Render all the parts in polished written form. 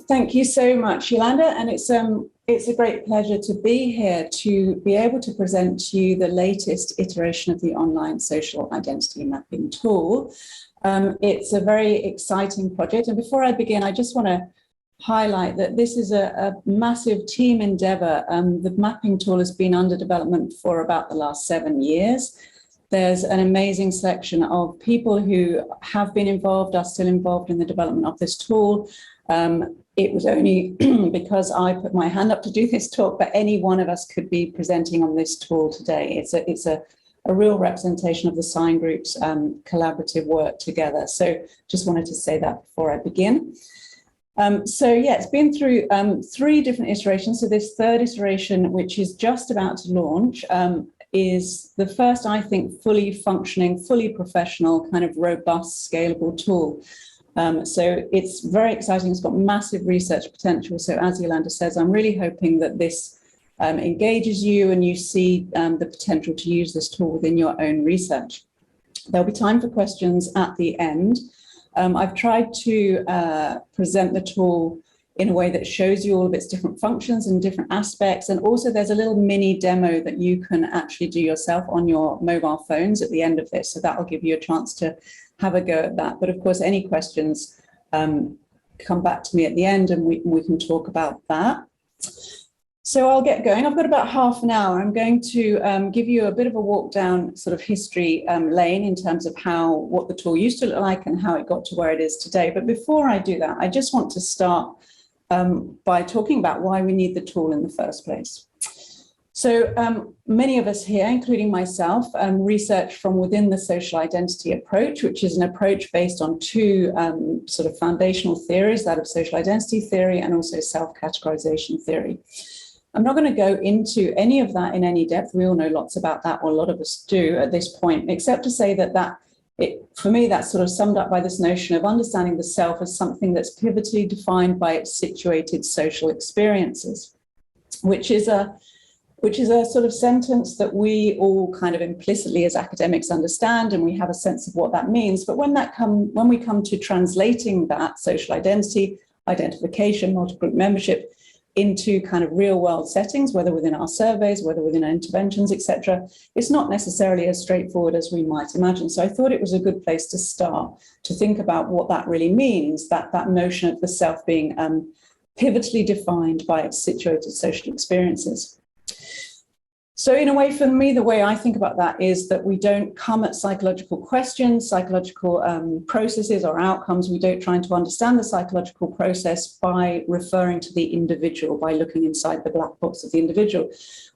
Thank you so much, Yolanda, and it's a great pleasure to be here to be able to present to you the latest iteration of the online social identity mapping tool. It's a very exciting project, and before I begin, I just want to highlight that this is a massive team endeavor. The mapping tool has been under development for about the last 7 years. There's an amazing selection of people who have been involved, are still involved in the development of this tool. It was only because I put my hand up to do this talk, but any one of us could be presenting on this tool today. It's a real representation of the sign group's collaborative work together. So just wanted to say that before I begin. So yeah, it's been through 3 different iterations. So this 3rd iteration, which is just about to launch, is the first, I think, fully functioning, fully professional, kind of robust, scalable tool. So it's very exciting. It's got massive research potential. So as Yolanda says, I'm really hoping that this engages you and you see the potential to use this tool within your own research. There'll be time for questions at the end. I've tried to present the tool in a way that shows you all of its different functions and different aspects. And also there's a little mini demo that you can actually do yourself on your mobile phones at the end of this. So that will give you a chance to have a go at that. But of course, any questions come back to me at the end and we can talk about that. So I'll get going. I've got about half an hour. I'm going to give you a bit of a walk down sort of history lane in terms of what the tool used to look like and how it got to where it is today. But before I do that, I just want to start by talking about why we need the tool in the first place. So many of us here, including myself, research from within the social identity approach, which is an approach based on 2 sort of foundational theories, that of social identity theory and also self-categorization theory. I'm not going to go into any of that in any depth. We all know lots about that, or a lot of us do at this point, except to say that for me, that's sort of summed up by this notion of understanding the self as something that's pivotally defined by its situated social experiences, which is a sort of sentence that we all kind of implicitly as academics understand, and we have a sense of what that means. But when we come to translating that social identity, identification, multi-group membership into kind of real world settings, whether within our surveys, whether within our interventions, etc., it's not necessarily as straightforward as we might imagine. So I thought it was a good place to start to think about what that really means, that notion of the self being pivotally defined by its situated social experiences. So in a way, for me, the way I think about that is that we don't come at psychological questions, psychological processes or outcomes. We don't try to understand the psychological process by referring to the individual, by looking inside the black box of the individual.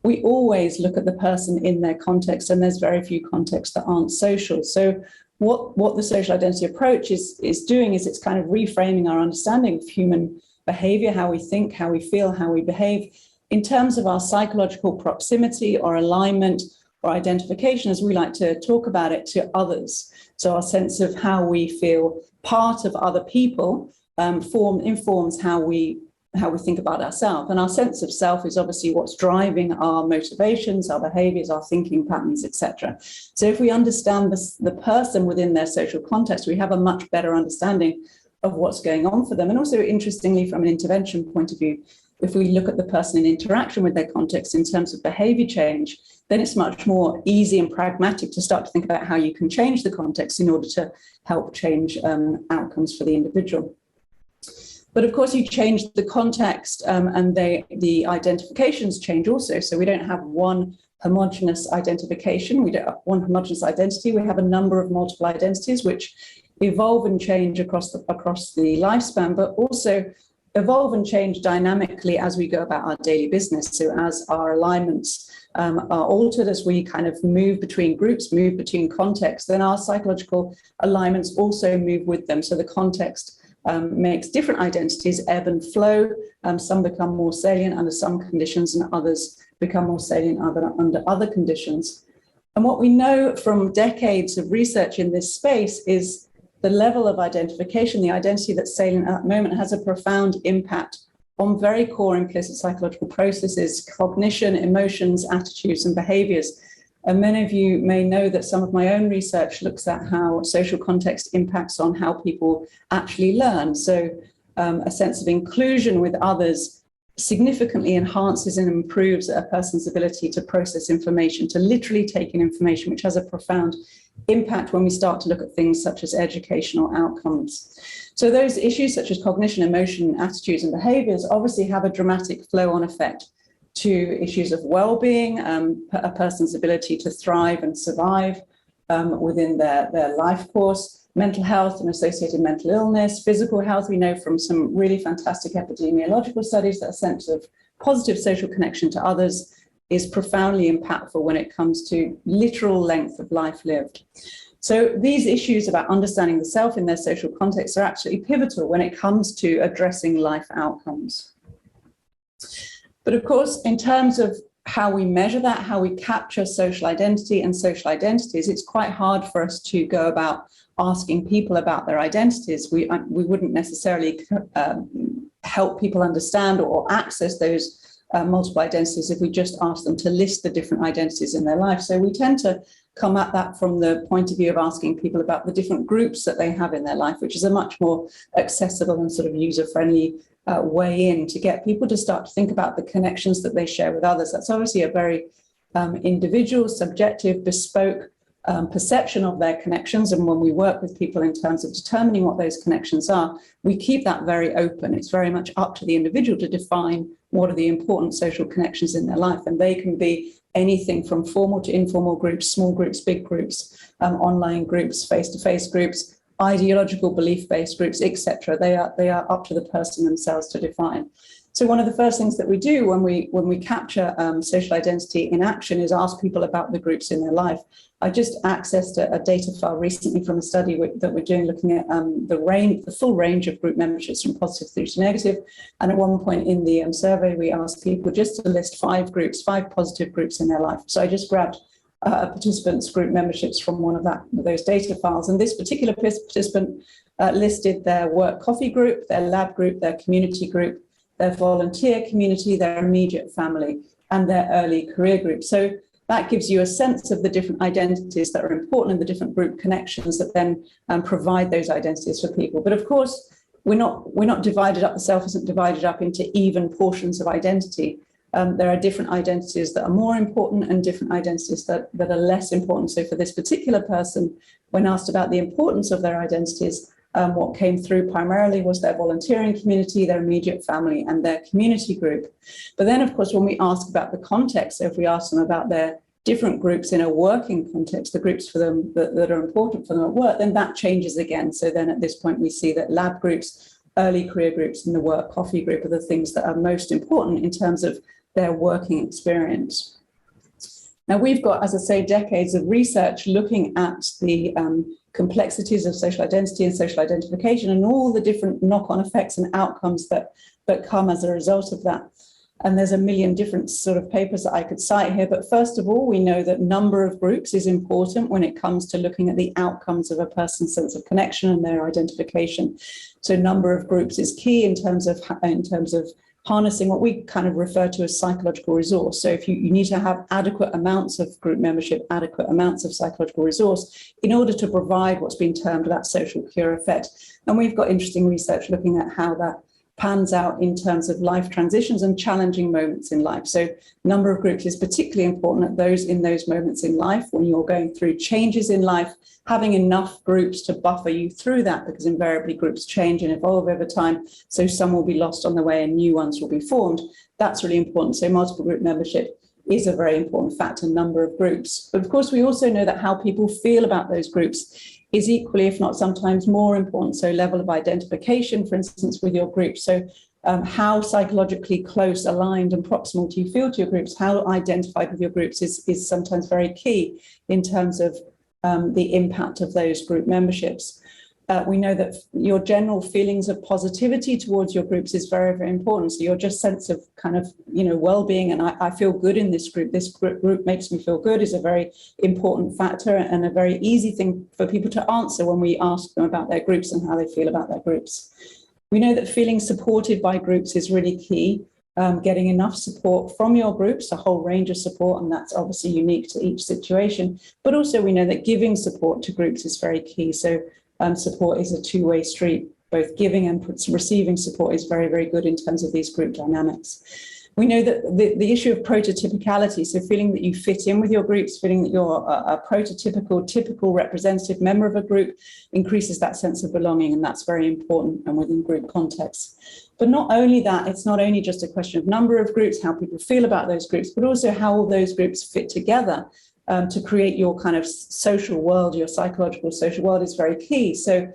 We always look at the person in their context, and there's very few contexts that aren't social. So what the social identity approach is doing is it's kind of reframing our understanding of human behavior, how we think, how we feel, how we behave, in terms of our psychological proximity or alignment or identification, as we like to talk about it, to others. So our sense of how we feel part of other people informs how we think about ourselves. And our sense of self is obviously what's driving our motivations, our behaviors, our thinking patterns, etc. So if we understand the person within their social context, we have a much better understanding of what's going on for them. And also, interestingly, from an intervention point of view, if we look at the person in interaction with their context in terms of behavior change, then it's much more easy and pragmatic to start to think about how you can change the context in order to help change outcomes for the individual. But of course, you change the context and the identifications change also. So we don't have one homogeneous identification. We don't have one homogeneous identity. We have a number of multiple identities which evolve and change across the lifespan, but also evolve and change dynamically as we go about our daily business. So as our alignments are altered, as we kind of move between groups, move between contexts, then our psychological alignments also move with them. So the context makes different identities ebb and flow. Some become more salient under some conditions and others become more salient under other conditions. And what we know from decades of research in this space is the level of identification, the identity that's salient at that moment, has a profound impact on very core implicit psychological processes, cognition, emotions, attitudes, and behaviors. And many of you may know that some of my own research looks at how social context impacts on how people actually learn. So a sense of inclusion with others significantly enhances and improves a person's ability to process information, to literally take in information, which has a profound impact when we start to look at things such as educational outcomes. So those issues such as cognition, emotion, attitudes, and behaviors obviously have a dramatic flow-on effect to issues of well-being, a person's ability to thrive and survive within their life course, mental health and associated mental illness, physical health. We know from some really fantastic epidemiological studies that a sense of positive social connection to others is profoundly impactful when it comes to literal length of life lived. So these issues about understanding the self in their social context are absolutely pivotal when it comes to addressing life outcomes. But of course, in terms of how we measure that, how we capture social identity and social identities, it's quite hard for us to go about asking people about their identities. We wouldn't necessarily help people understand or access those multiple identities if we just ask them to list the different identities in their life. So we tend to come at that from the point of view of asking people about the different groups that they have in their life, which is a much more accessible and sort of user-friendly way in to get people to start to think about the connections that they share with others. That's obviously a very individual, subjective, bespoke perception of their connections. And when we work with people in terms of determining what those connections are, we keep that very open. It's very much up to the individual to define what are the important social connections in their life. And they can be anything from formal to informal groups, small groups, big groups, online groups, face-to-face groups, ideological belief-based groups, etc. They are up to the person themselves to define. So one of the first things that we do when we capture social identity in action is ask people about the groups in their life. I just accessed a data file recently from a study that we're doing looking at the full range of group memberships from positive through to negative. And at one point in the survey, we asked people just to list 5 positive groups in their life. So I just grabbed participants' group memberships from one of those data files. And this particular participant listed their work coffee group, their lab group, their community group, their volunteer community, their immediate family, and their early career group. So that gives you a sense of the different identities that are important and the different group connections that then provide those identities for people. But of course, we're not divided up, the self isn't divided up into even portions of identity. There are different identities that are more important and different identities that are less important. So for this particular person, when asked about the importance of their identities, what came through primarily was their volunteering community, their immediate family, and their community group. But then, of course, when we ask about the context, so if we ask them about their different groups in a working context, the groups for them that are important for them at work, then that changes again. So then at this point, we see that lab groups, early career groups, and the work coffee group are the things that are most important in terms of their working experience. Now, we've got, as I say, decades of research looking at the complexities of social identity and social identification and all the different knock-on effects and outcomes that come as a result of that. And there's a million different sort of papers that I could cite here. But first of all, we know that number of groups is important when it comes to looking at the outcomes of a person's sense of connection and their identification. So number of groups is key in terms of harnessing what we kind of refer to as psychological resource. So if you need to have adequate amounts of group membership, adequate amounts of psychological resource in order to provide what's been termed that social cure effect. And we've got interesting research looking at how that pans out in terms of life transitions and challenging moments in life. So number of groups is particularly important at those moments in life when you're going through changes in life, having enough groups to buffer you through that, because invariably groups change and evolve over time. So some will be lost on the way and new ones will be formed. That's really important. So multiple group membership is a very important factor, number of groups. But of course, we also know that how people feel about those groups is equally, if not sometimes more important. So level of identification, for instance, with your group. So how psychologically close, aligned and proximal do you feel to your groups? How identified with your groups is sometimes very key in terms of the impact of those group memberships. We know that your general feelings of positivity towards your groups is very, very important. So your just sense of kind of, well-being and I feel good in this group makes me feel good is a very important factor and a very easy thing for people to answer when we ask them about their groups and how they feel about their groups. We know that feeling supported by groups is really key. Getting enough support from your groups, a whole range of support, and that's obviously unique to each situation. But also we know that giving support to groups is very key. So support is a two-way street both giving and receiving support is very, very good in terms of these group dynamics. We know that the issue of prototypicality, so feeling that you fit in with your groups, feeling that you're a prototypical, typical representative member of a group, increases that sense of belonging, and that's very important and within group contexts. But not only that, it's not only just a question of number of groups, how people feel about those groups, but also how all those groups fit together to create your kind of social world, your psychological social world is very key. So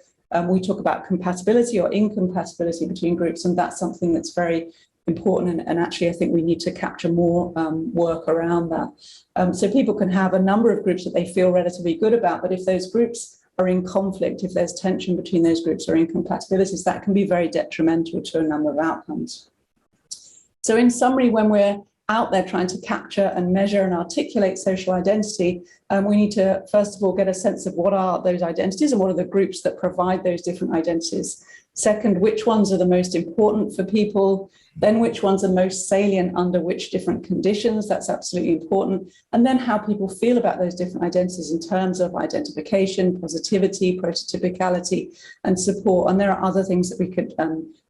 we talk about compatibility or incompatibility between groups, and that's something that's very important, and actually I think we need to capture more work around that. So people can have a number of groups that they feel relatively good about, but if those groups are in conflict, if there's tension between those groups or incompatibilities, that can be very detrimental to a number of outcomes. So in summary, when we're out there trying to capture and measure and articulate social identity, we need to, first of all, get a sense of what are those identities and what are the groups that provide those different identities. Second, which ones are the most important for people? Then which ones are most salient under which different conditions? That's absolutely important. And then how people feel about those different identities in terms of identification, positivity, prototypicality, and support. And there are other things that we could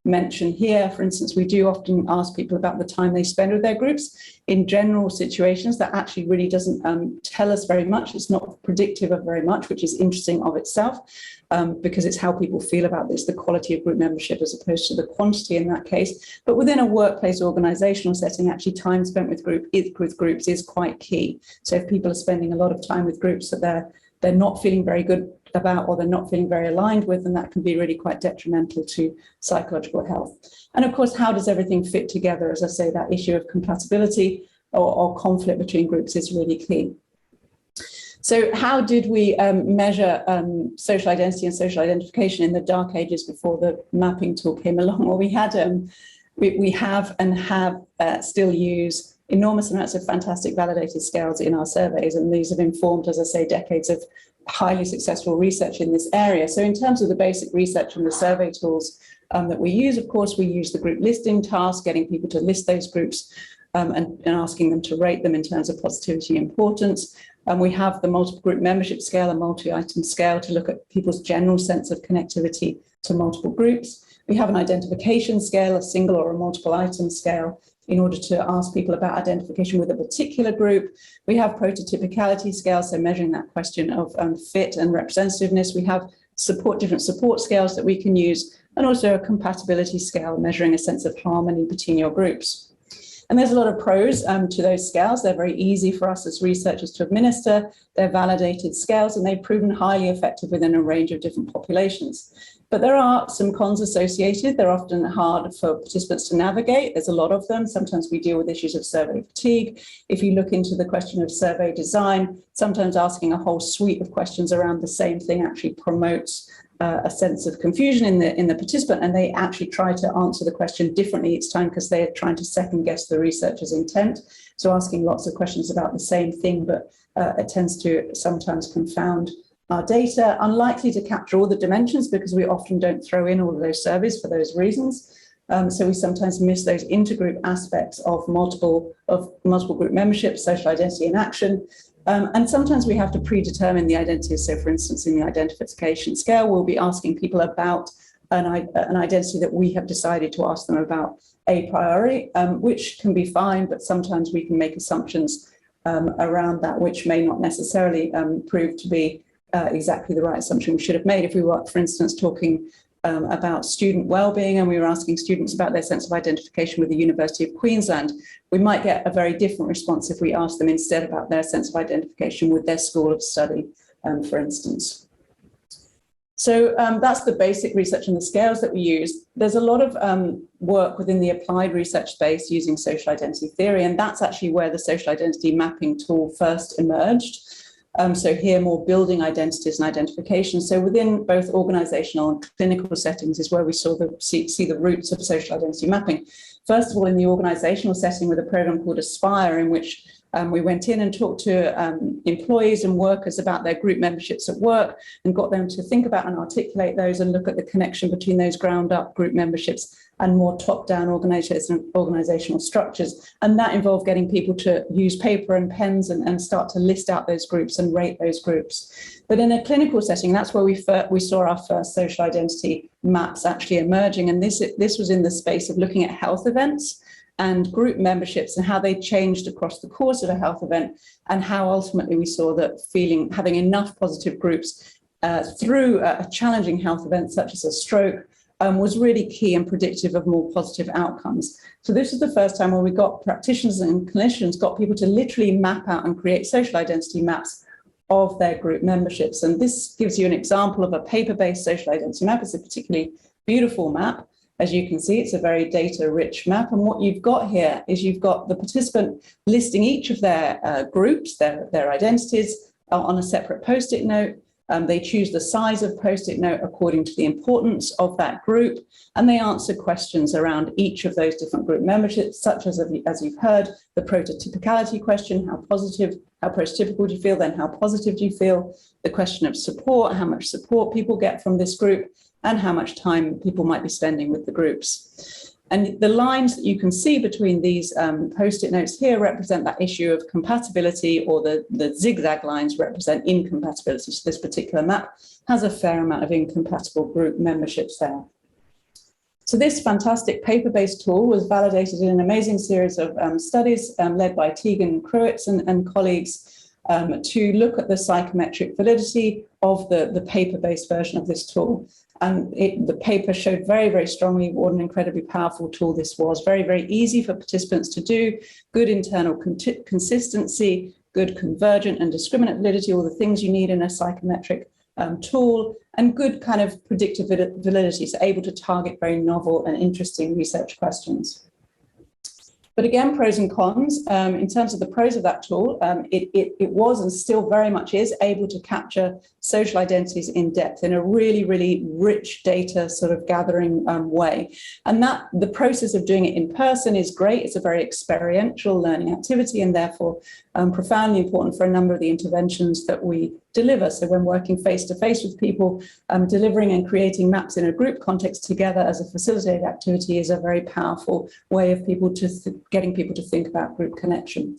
mention here. For instance, we do often ask people about the time they spend with their groups. In general situations, that actually really doesn't tell us very much. It's not predictive of very much, which is interesting of itself, because it's how people feel about this, the quality of group membership as opposed to the quantity in that case. But within a workplace organizational setting, actually time spent with groups is quite key. So if people are spending a lot of time with groups that they're not feeling very good about, or they're not feeling very aligned with, and that can be really quite detrimental to psychological health. And of course, how does everything fit together? As I say, that issue of compatibility or conflict between groups is really key. So how did we measure social identity and social identification in the dark ages before the mapping tool came along? Well, we had we have and have still use enormous amounts of fantastic validated scales in our surveys, and these have informed, as I say, decades of highly successful research in this area. So in terms of the basic research and the survey tools that we use, of course, we use the group listing task, getting people to list those groups and asking them to rate them in terms of positivity and importance. And we have the multiple group membership scale, a multi-item scale, to look at people's general sense of connectivity to multiple groups. We have an identification scale, a single or a multiple item scale, in order to ask people about identification with a particular group. We have prototypicality scales, so measuring that question of fit and representativeness. We have different support scales that we can use, and also a compatibility scale, measuring a sense of harmony between your groups. And there's a lot of pros to those scales. They're very easy for us as researchers to administer. They're validated scales, and they've proven highly effective within a range of different populations. But there are some cons associated. They're often hard for participants to navigate. There's a lot of them. Sometimes we deal with issues of survey fatigue. If you look into the question of survey design, sometimes asking a whole suite of questions around the same thing actually promotes a sense of confusion in the participant, and they actually try to answer the question differently each time because they're trying to second guess the researcher's intent. So asking lots of questions about the same thing, but it tends to sometimes confound our data, unlikely to capture all the dimensions because we often don't throw in all of those surveys for those reasons. So we sometimes miss those intergroup aspects of multiple group membership, social identity and action. And sometimes we have to predetermine the identities. So for instance, in the identification scale, we'll be asking people about an identity that we have decided to ask them about a priori, which can be fine, but sometimes we can make assumptions around that, which may not necessarily prove to be exactly the right assumption we should have made. If we were, for instance, talking about student well-being and we were asking students about their sense of identification with the University of Queensland, we might get a very different response if we asked them instead about their sense of identification with their school of study, for instance. So that's the basic research and the scales that we use. There's a lot of work within the applied research space using social identity theory, and that's actually where the social identity mapping tool first emerged. So here, more building identities and identification. So within both organizational and clinical settings is where we see the roots of social identity mapping. First of all, in the organizational setting with a program called Aspire, in which We went in and talked to employees and workers about their group memberships at work and got them to think about and articulate those and look at the connection between those ground-up group memberships and more top-down organizational structures. And that involved getting people to use paper and pens and start to list out those groups and rate those groups. But in a clinical setting, that's where we saw our first social identity maps actually emerging. And this was in the space of looking at health events and group memberships and how they changed across the course of a health event, and how ultimately we saw that having enough positive groups through a challenging health event such as a stroke was really key and predictive of more positive outcomes. So this is the first time where we got practitioners and clinicians, got people to literally map out and create social identity maps of their group memberships. And this gives you an example of a paper-based social identity map. It's a particularly beautiful map. As you can see, it's a very data-rich map. And what you've got here is you've got the participant listing each of their groups, their identities on a separate Post-it note. They choose the size of Post-it note according to the importance of that group, and they answer questions around each of those different group memberships, such as you've heard, the prototypicality question, how prototypical do you feel, then how positive do you feel, the question of support, how much support people get from this group, and how much time people might be spending with the groups. And the lines that you can see between these Post-it notes here represent that issue of compatibility, or the zigzag lines represent incompatibility. So this particular map has a fair amount of incompatible group memberships there. So this fantastic paper-based tool was validated in an amazing series of studies led by Tegan Kruitz and colleagues to look at the psychometric validity of the paper-based version of this tool. And the paper showed very, very strongly what an incredibly powerful tool this was. Very, very easy for participants to do, good internal consistency, good convergent and discriminant validity, all the things you need in a psychometric tool, and good kind of predictive validity, so able to target very novel and interesting research questions. But again, pros and cons. In terms of the pros of that tool, it was and still very much is able to capture social identities in depth in a really, really rich data sort of gathering way. And that the process of doing it in person is great. It's a very experiential learning activity, and therefore profoundly important for a number of the interventions that we deliver. So when working face-to-face with people, delivering and creating maps in a group context together as a facilitated activity is a very powerful way of getting people to think about group connection.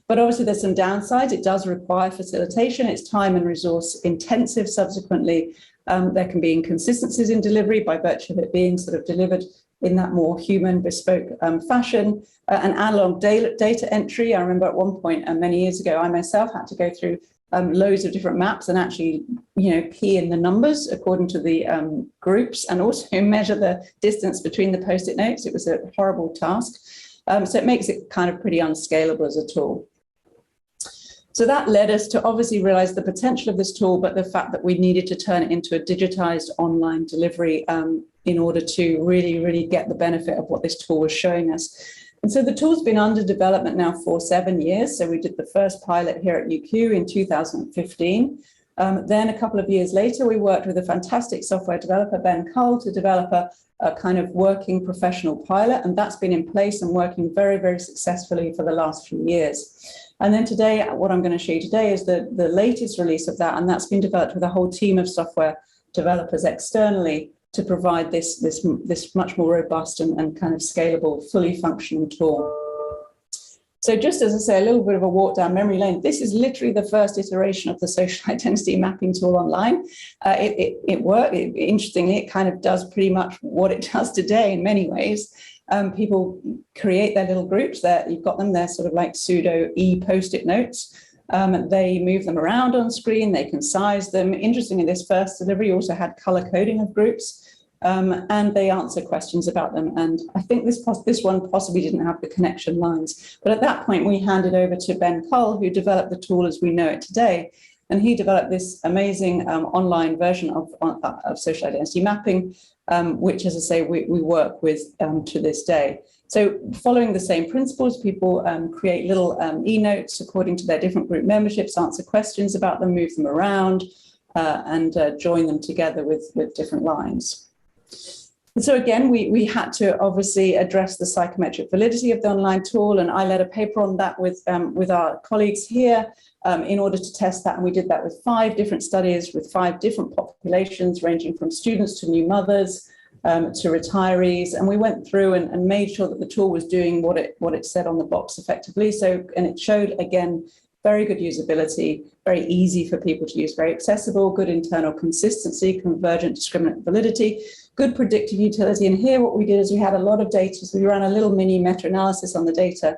But obviously there's some downsides. It does require facilitation. It's time and resource intensive subsequently. There can be inconsistencies in delivery by virtue of it being sort of delivered in that more human, bespoke fashion. And analog data entry. I remember at one point many years ago, I myself had to go through loads of different maps and actually, key in the numbers according to the groups, and also measure the distance between the Post-it notes. It was a horrible task. So it makes it kind of pretty unscalable as a tool. So that led us to obviously realize the potential of this tool, but the fact that we needed to turn it into a digitized online delivery in order to really, really get the benefit of what this tool was showing us. And so the tool's been under development now for 7 years. So we did the first pilot here at UQ in 2015. Then a couple of years later, we worked with a fantastic software developer, Ben Cull, to develop a kind of working professional pilot. And that's been in place and working very, very successfully for the last few years. And then today, what I'm going to show you today is the latest release of that. And that's been developed with a whole team of software developers externally to provide this much more robust and kind of scalable, fully functioning tool. So just as I say, a little bit of a walk down memory lane, this is literally the first iteration of the social identity mapping tool online. It worked. Interestingly, it kind of does pretty much what it does today in many ways. People create their little groups. You've got them, they're sort of like pseudo Post-it notes. They move them around on screen, they can size them. Interestingly, this first delivery also had color coding of groups, and they answer questions about them. And I think this one possibly didn't have the connection lines. But at that point, we handed over to Ben Cull, who developed the tool as we know it today. And he developed this amazing online version of social identity mapping, which, as I say, we work with to this day. So following the same principles, people create little e-notes according to their different group memberships, answer questions about them, move them around, and join them together with different lines. So again, we had to obviously address the psychometric validity of the online tool, and I led a paper on that with our colleagues here in order to test that. And we did that with 5 different studies with 5 different populations, ranging from students to new mothers to retirees. And we went through and made sure that the tool was doing what it said on the box effectively. So, and it showed, again, very good usability, very easy for people to use, very accessible, good internal consistency, convergent discriminant validity, good predictive utility. And here what we did is we had a lot of data. So we ran a little mini meta-analysis on the data,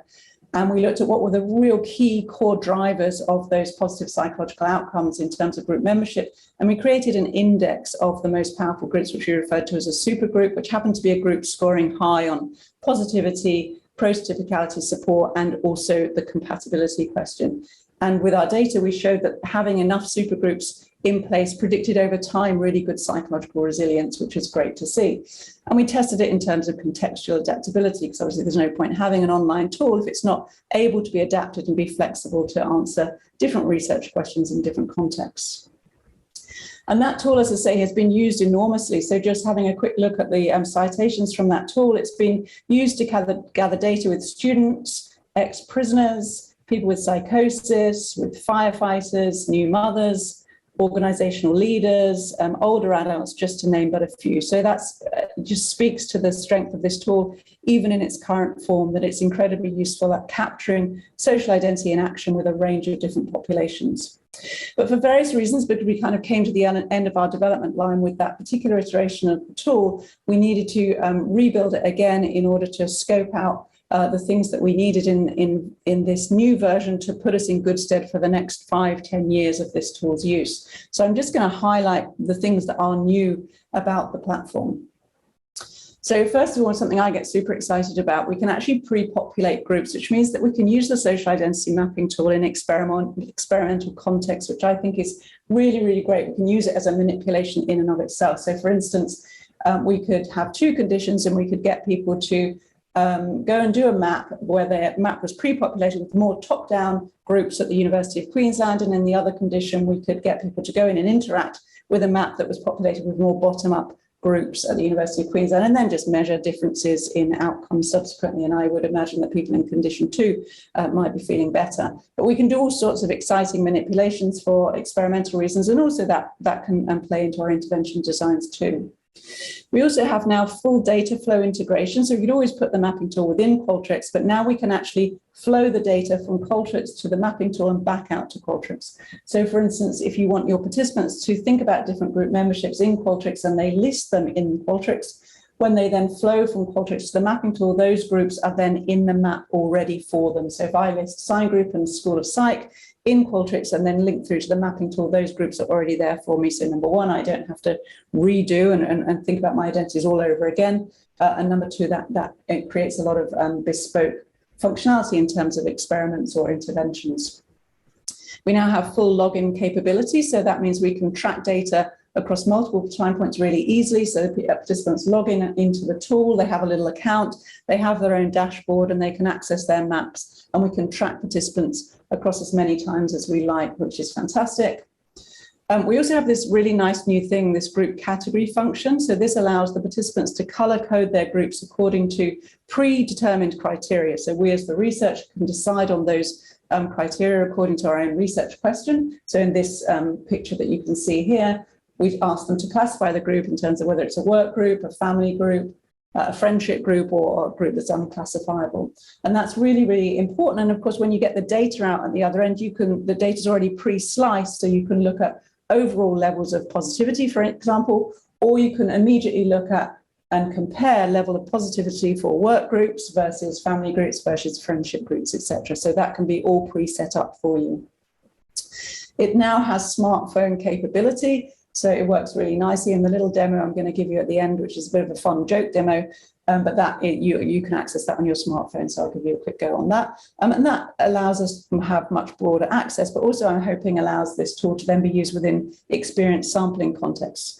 and we looked at what were the real key core drivers of those positive psychological outcomes in terms of group membership. And we created an index of the most powerful groups, which we referred to as a super group, which happened to be a group scoring high on positivity, prototypicality support, and also the compatibility question. And with our data, we showed that having enough supergroups in place predicted over time really good psychological resilience, which is great to see. And we tested it in terms of contextual adaptability, because obviously there's no point having an online tool if it's not able to be adapted and be flexible to answer different research questions in different contexts. And that tool, as I say, has been used enormously. So just having a quick look at the citations from that tool, it's been used to gather data with students, ex-prisoners, people with psychosis, with firefighters, new mothers, organizational leaders, older adults, just to name but a few. So that's just speaks to the strength of this tool, even in its current form, that it's incredibly useful at capturing social identity in action with a range of different populations. But for various reasons, because we kind of came to the end of our development line with that particular iteration of the tool, we needed to rebuild it again in order to scope out the things that we needed in this new version to put us in good stead for the next 5-10 years of this tool's use. So I'm just going to highlight the things that are new about the platform. So first of all, something I get super excited about, we can actually pre-populate groups, which means that we can use the social identity mapping tool in experimental context, which I think is really, really great. We can use it as a manipulation in and of itself. So for instance, we could have 2 conditions and we could get people to go and do a map where their map was pre-populated with more top-down groups at the University of Queensland, and in the other condition, we could get people to go in and interact with a map that was populated with more bottom-up groups at the University of Queensland, and then just measure differences in outcomes subsequently. And I would imagine that people in condition 2 might be feeling better. But we can do all sorts of exciting manipulations for experimental reasons, and also that can play into our intervention designs too. We also have now full data flow integration. So we could always put the mapping tool within Qualtrics, but now we can actually flow the data from Qualtrics to the mapping tool and back out to Qualtrics. So for instance, if you want your participants to think about different group memberships in Qualtrics and they list them in Qualtrics, when they then flow from Qualtrics to the mapping tool, those groups are then in the map already for them. So if I list Sign Group and School of Psych in Qualtrics and then link through to the mapping tool, those groups are already there for me. So number 1, I don't have to redo and think about my identities all over again. And number 2, that it creates a lot of bespoke functionality in terms of experiments or interventions. We now have full login capability. So that means we can track data across multiple time points really easily. So the participants log in into the tool, they have a little account, they have their own dashboard, and they can access their maps. And we can track participants across as many times as we like, which is fantastic. We also have this really nice new thing, this group category function. So this allows the participants to color code their groups according to predetermined criteria. So we as the researcher can decide on those criteria according to our own research question. So in this picture that you can see here, we've asked them to classify the group in terms of whether it's a work group, a family group, a friendship group, or a group that's unclassifiable. And that's really, really important. And of course, when you get the data out at the other end, the data's already pre-sliced, so you can look at overall levels of positivity, for example, or you can immediately look at and compare level of positivity for work groups versus family groups versus friendship groups, etc. So that can be all pre-set up for you. It now has smartphone capability. So it works really nicely. In the little demo I'm going to give you at the end, which is a bit of a fun joke demo, but you can access that on your smartphone. So I'll give you a quick go on that. And that allows us to have much broader access, but also I'm hoping allows this tool to then be used within experience sampling contexts.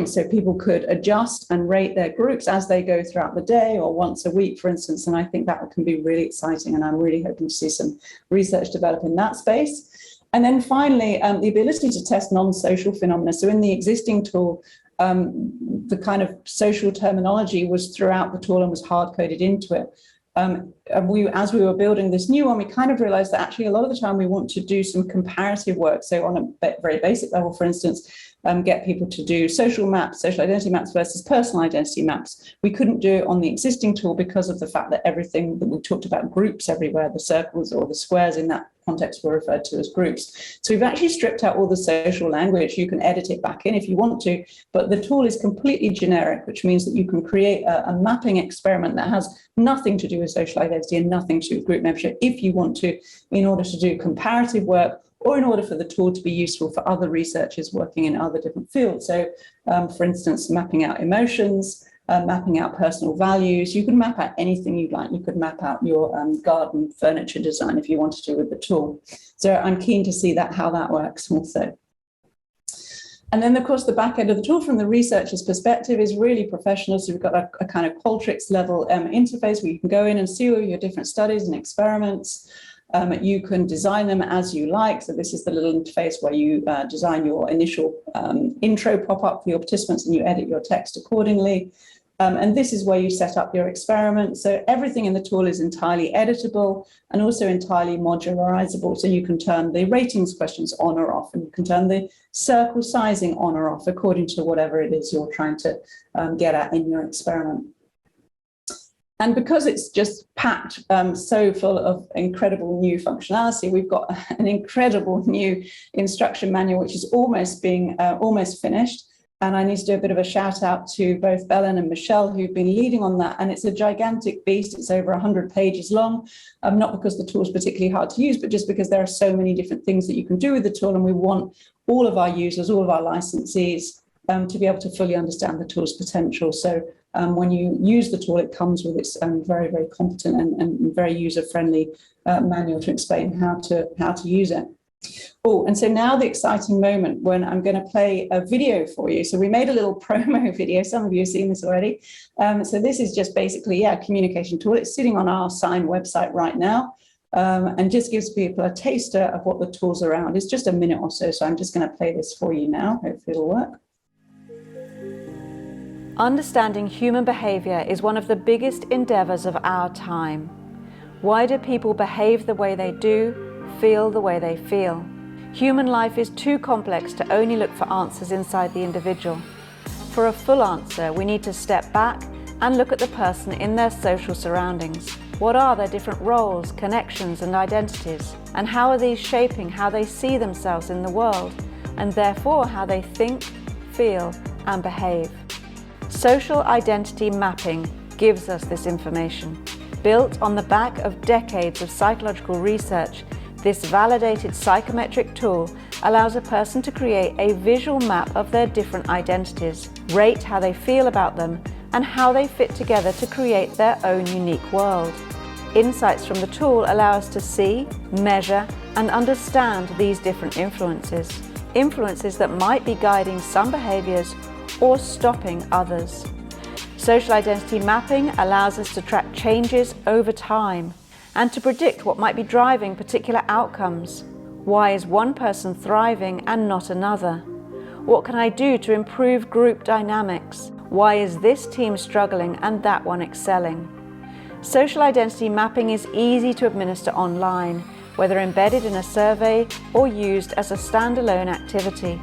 So people could adjust and rate their groups as they go throughout the day or once a week, for instance. And I think that can be really exciting. And I'm really hoping to see some research develop in that space. And then finally, the ability to test non-social phenomena. So in the existing tool, the kind of social terminology was throughout the tool and was hard-coded into it. As we were building this new one, we kind of realized that actually a lot of the time we want to do some comparative work. So on a very basic level, for instance, get people to do social maps, social identity maps versus personal identity maps. We couldn't do it on the existing tool because of the fact that everything that we talked about, groups everywhere, the circles or the squares in that context were referred to as groups. So we've actually stripped out all the social language. You can edit it back in if you want to, but the tool is completely generic, which means that you can create a mapping experiment that has nothing to do with social identity and nothing to do with group membership if you want to, in order to do comparative work or in order for the tool to be useful for other researchers working in other different fields. So, for instance, mapping out emotions, mapping out personal values. You can map out anything you'd like. You could map out your garden furniture design if you wanted to with the tool. So I'm keen to see how that works also. And then, of course, the back end of the tool from the researcher's perspective is really professional. So we've got a kind of Qualtrics level interface where you can go in and see all your different studies and experiments. You can design them as you like. So this is the little interface where you design your initial intro pop-up for your participants and you edit your text accordingly. And this is where you set up your experiment. So everything in the tool is entirely editable and also entirely modularizable. So you can turn the ratings questions on or off, and you can turn the circle sizing on or off according to whatever it is you're trying to get at in your experiment. And because it's just packed so full of incredible new functionality, we've got an incredible new instruction manual, which is almost finished. And I need to do a bit of a shout out to both Belen and Michelle, who've been leading on that. And it's a gigantic beast. It's over 100 pages long, not because the tool is particularly hard to use, but just because there are so many different things that you can do with the tool. And we want all of our users, all of our licensees to be able to fully understand the tool's potential. So when you use the tool, it comes with its very, very competent and very user-friendly manual to explain how to use it. Oh, and so now the exciting moment when I'm going to play a video for you. So we made a little promo video. Some of you have seen this already. So this is just basically, a communication tool. It's sitting on our Sign website right now and just gives people a taster of what the tool's around. It's just a minute or so. So I'm just going to play this for you now. Hopefully it'll work. Understanding human behavior is one of the biggest endeavors of our time. Why do people behave the way they do, feel the way they feel? Human life is too complex to only look for answers inside the individual. For a full answer, we need to step back and look at the person in their social surroundings. What are their different roles, connections, and identities? And how are these shaping how they see themselves in the world, and therefore how they think, feel, and behave? Social identity mapping gives us this information. Built on the back of decades of psychological research, this validated psychometric tool allows a person to create a visual map of their different identities, rate how they feel about them, and how they fit together to create their own unique world. Insights from the tool allow us to see, measure, and understand these different influences that might be guiding some behaviors or stopping others. Social identity mapping allows us to track changes over time and to predict what might be driving particular outcomes. Why is one person thriving and not another? What can I do to improve group dynamics? Why is this team struggling and that one excelling? Social identity mapping is easy to administer online, whether embedded in a survey or used as a standalone activity.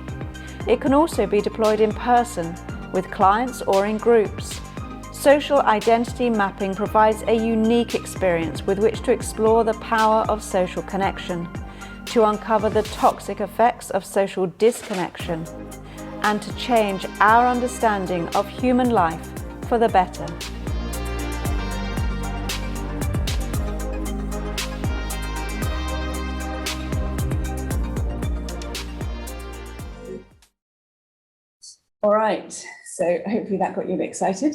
It can also be deployed in person, with clients or in groups. Social identity mapping provides a unique experience with which to explore the power of social connection, to uncover the toxic effects of social disconnection, and to change our understanding of human life for the better. All right, so hopefully that got you a bit excited.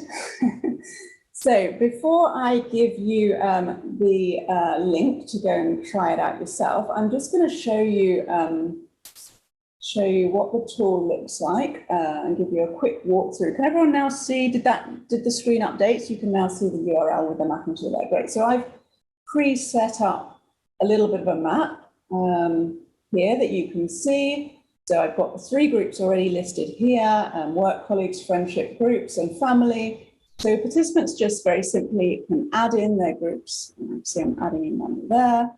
So before I give you the link to go and try it out yourself, I'm just going to show you what the tool looks like and give you a quick walkthrough. Can everyone now see? Did the screen update? So you can now see the URL with the mapping tool there. Great. So I've pre-set up a little bit of a map here that you can see. So I've got the 3 groups already listed here, work colleagues, friendship groups, and family. So participants just very simply can add in their groups. See, I'm adding in one there.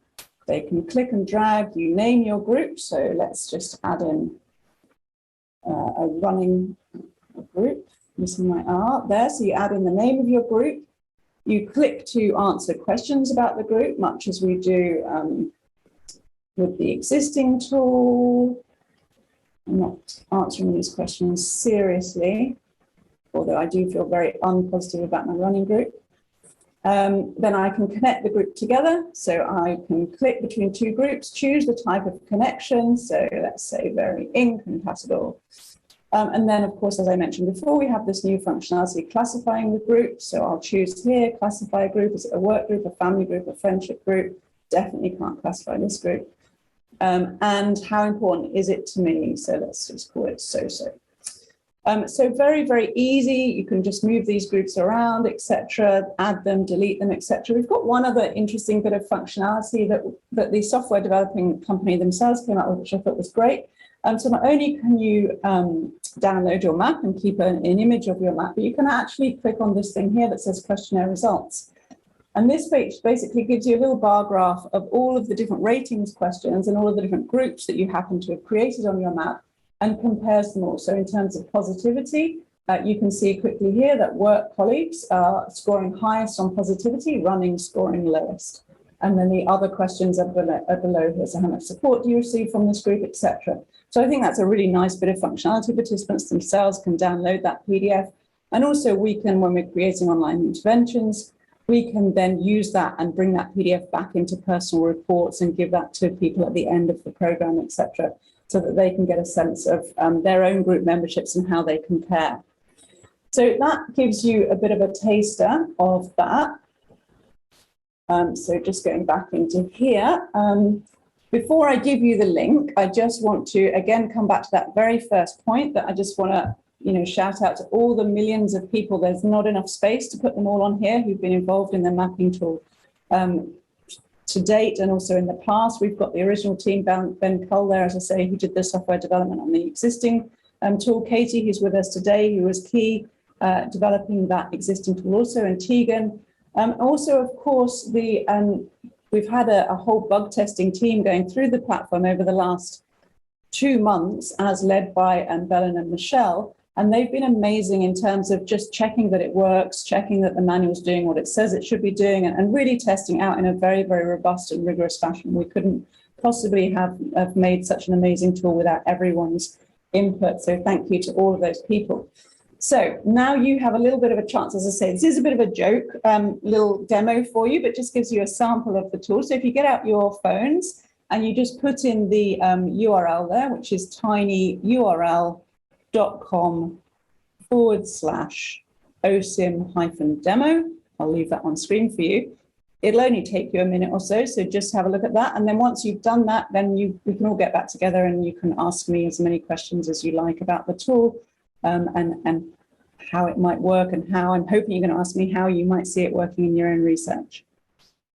They can click and drag, you name your group. So let's just add in a running group, using my R there. So you add in the name of your group. You click to answer questions about the group, much as we do with the existing tool. I'm not answering these questions seriously, although I do feel very unpositive about my running group. Then I can connect the group together. So I can click between 2 groups, choose the type of connection. So let's say very incompatible. And then, of course, as I mentioned before, we have this new functionality classifying the group. So I'll choose here, classify a group. Is it a work group, a family group, a friendship group? Definitely can't classify this group. And how important is it to me? So let's just call it so-so. So very, very easy. You can just move these groups around, etc., add them, delete them, etc. We've got one other interesting bit of functionality that the software developing company themselves came up with, which I thought was great. So not only can you download your map and keep an image of your map, but you can actually click on this thing here that says questionnaire results. And this basically gives you a little bar graph of all of the different ratings questions and all of the different groups that you happen to have created on your map, and compares them all. So in terms of positivity, you can see quickly here that work colleagues are scoring highest on positivity, running scoring lowest. And then the other questions are below here. So how much support do you receive from this group, etc. So I think that's a really nice bit of functionality. Participants themselves can download that PDF. And also we can, when we're creating online interventions, we can then use that and bring that PDF back into personal reports and give that to people at the end of the program, etc., so that they can get a sense of their own group memberships and how they compare. So that gives you a bit of a taster of that. So just going back into here, before I give you the link, I just want to again come back to that very first point that I just want to shout out to all the millions of people. There's not enough space to put them all on here who've been involved in the mapping tool to date, and also in the past. We've got the original team, Ben Cull there, as I say, who did the software development on the existing tool. Katie, who's with us today, who was key developing that existing tool also, and Tegan. Also, of course, we've had a whole bug testing team going through the platform over the last 2 months, as led by Belen and Michelle. And they've been amazing in terms of just checking that it works, checking that the manual's doing what it says it should be doing, and really testing out in a very, very robust and rigorous fashion. We couldn't possibly have made such an amazing tool without everyone's input. So thank you to all of those people. So now you have a little bit of a chance. As I say, this is a bit of a joke, little demo for you, but just gives you a sample of the tool. So if you get out your phones and you just put in the URL there, which is tinyurl.com/OSIM-demo. I'll leave that on screen for you. It'll only take you a minute or so, so just have a look at that. And then once you've done that, then we can all get back together and you can ask me as many questions as you like about the tool and how it might work, and how I'm hoping you're going to ask me how you might see it working in your own research.